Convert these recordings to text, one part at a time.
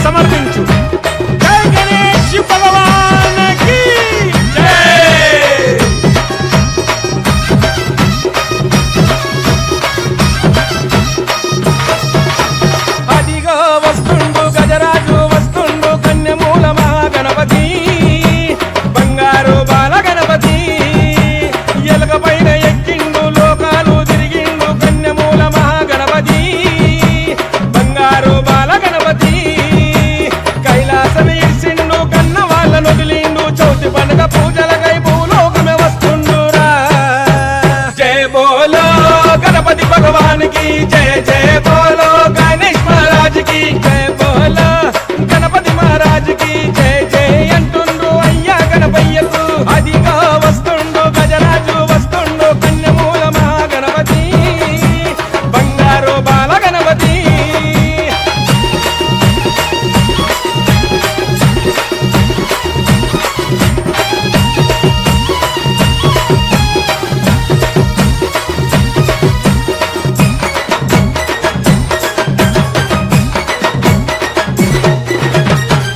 సమర్పించు. జై గణేష్ భగవానికి జై. అదిగో వస్తుండు గజరాజు వస్తుండు కన్యమూల మహాగణపతి బంగారు బాల గణపతి ఎలుక పైన ఎక్కిండు లోకాలు తిరిగిండు కన్యమూల మహాగణపతి బంగారు బాల గణపతి కైలాసం ఇచ్చిండు కన్న వాళ్ళను వదిలిండు చౌతి పండుగ పూజలకై భూలోకమే వస్తుండురా. జయ బోలో గణపతి భగవానికి జయ జయ బోలో గణేష్ మహారాజుకి జయ బోలో గణపతి మహారాజుకి జయ జయ అంటుండు అయ్యా గణపయ్యకు. అదిగా వస్తుండు గజరాజు వస్తుండు కన్యమూల మహాగణపతి బంగారు బాల గణపతి.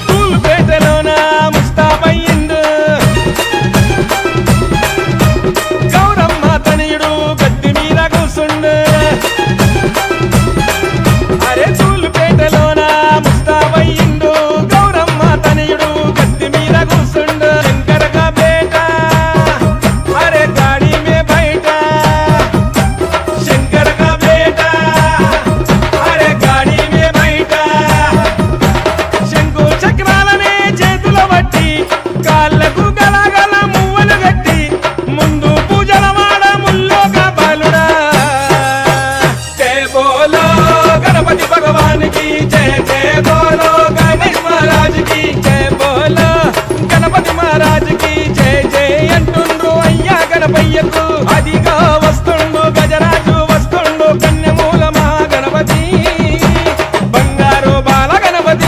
తూలుపేటలోన ముస్తాబయ్యిండు గౌరమ్మ తనయుడు గట్టి మీద కూసుండు